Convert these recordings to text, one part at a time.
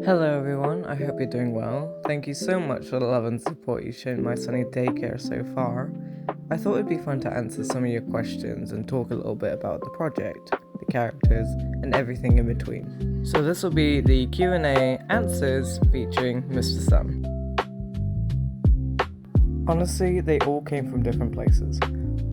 Hello everyone, I hope you're doing well. Thank you so much for the love and support you've shown my Sunny Daycare so far. I thought it'd be fun to answer some of your questions and talk a little bit about the project, the characters, and everything in between. So this will be the Q&A answers featuring Mr. Sun. Honestly, they all came from different places.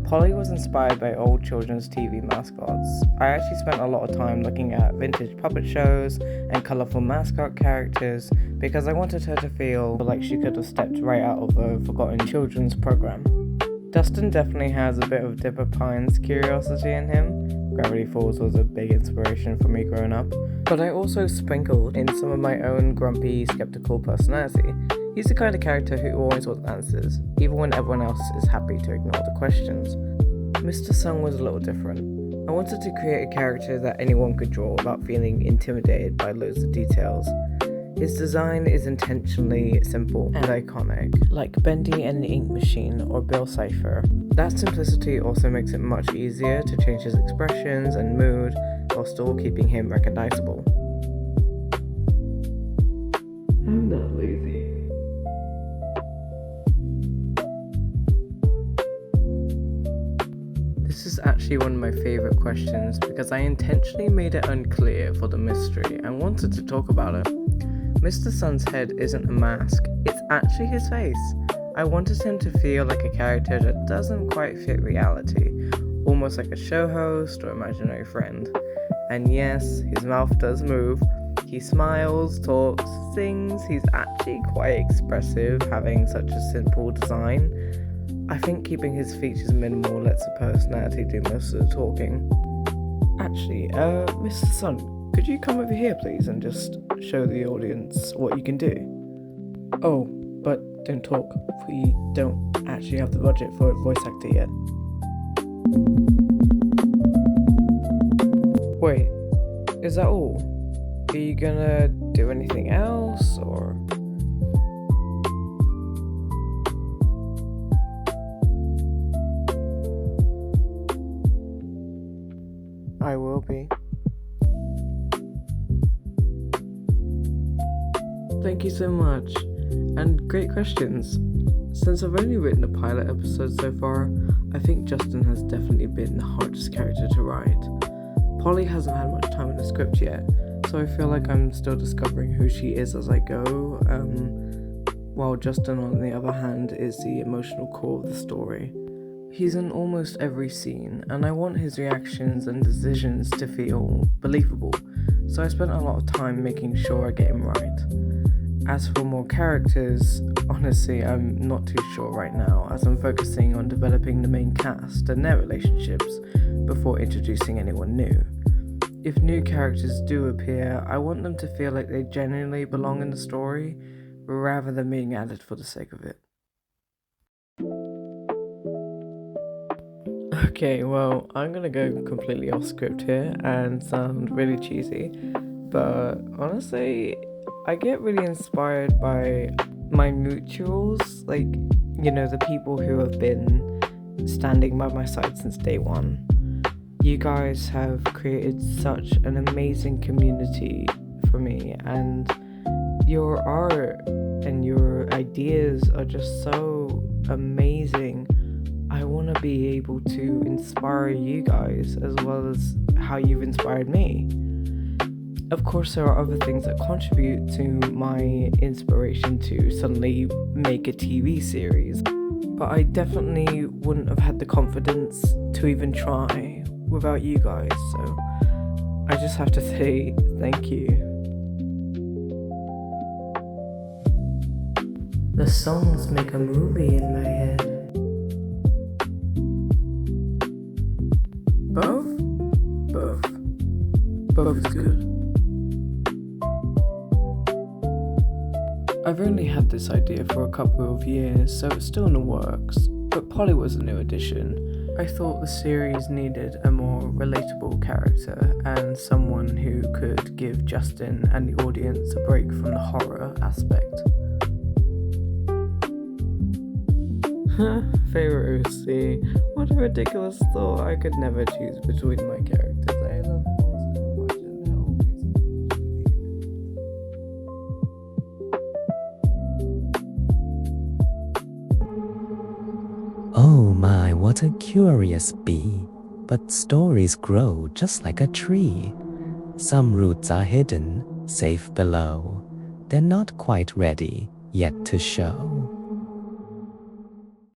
Polly was inspired by old children's TV mascots. I actually spent a lot of time looking at vintage puppet shows and colourful mascot characters because I wanted her to feel like she could have stepped right out of a forgotten children's program. Dustin definitely has a bit of Dipper Pine's curiosity in him. Gravity Falls was a big inspiration for me growing up. But I also sprinkled in some of my own grumpy, skeptical personality. He's the kind of character who always wants answers, even when everyone else is happy to ignore the questions. Mr. Sun was a little different. I wanted to create a character that anyone could draw without feeling intimidated by loads of details. His design is intentionally simple and iconic, like Bendy and the Ink Machine or Bill Cipher. That simplicity also makes it much easier to change his expressions and mood while still keeping him recognizable. I'm not lazy. This is actually one of my favourite questions because I intentionally made it unclear for the mystery and wanted to talk about it. Mr. Sun's head isn't a mask, it's actually his face. I wanted him to feel like a character that doesn't quite fit reality, almost like a show host or imaginary friend. And yes, his mouth does move. He smiles, talks, sings. He's actually quite expressive, having such a simple design. I think keeping his features minimal lets the personality do most of the talking. Actually, Mr. Sun, could you come over here please and just show the audience what you can do? Oh, but don't talk. We don't actually have the budget for a voice actor yet. Wait, is that all? Are you gonna do anything else, or...? I will be. Thank you so much, and great questions. Since I've only written a pilot episode so far, I think Justin has definitely been the hardest character to write. Polly hasn't had much time in the script yet, so I feel like I'm still discovering who she is as I go, while Justin, on the other hand, is the emotional core of the story. He's in almost every scene, and I want his reactions and decisions to feel believable, so I spent a lot of time making sure I get him right. As for more characters, honestly, I'm not too sure right now, as I'm focusing on developing the main cast and their relationships before introducing anyone new. If new characters do appear, I want them to feel like they genuinely belong in the story, rather than being added for the sake of it. Okay, well, I'm gonna go completely off script here and sound really cheesy, but honestly, I get really inspired by my mutuals, like, the people who have been standing by my side since day one. You guys have created such an amazing community for me, and your art and your ideas are just so amazing. I want to be able to inspire you guys as well as how you've inspired me. Of course, there are other things that contribute to my inspiration to suddenly make a TV series, but I definitely wouldn't have had the confidence to even try without you guys, so I just have to say thank you. The songs make a movie in my head. Both is good. I've only had this idea for a couple of years, so it's still in the works, but Polly was a new addition. I thought the series needed a more relatable character and someone who could give Justin and the audience a break from the horror aspect. Favorite OC. What a ridiculous thought. I could never choose between my characters. I love them all so much and they're always what a curious bee, but stories grow just like a tree. Some roots are hidden, safe below. They're not quite ready yet to show.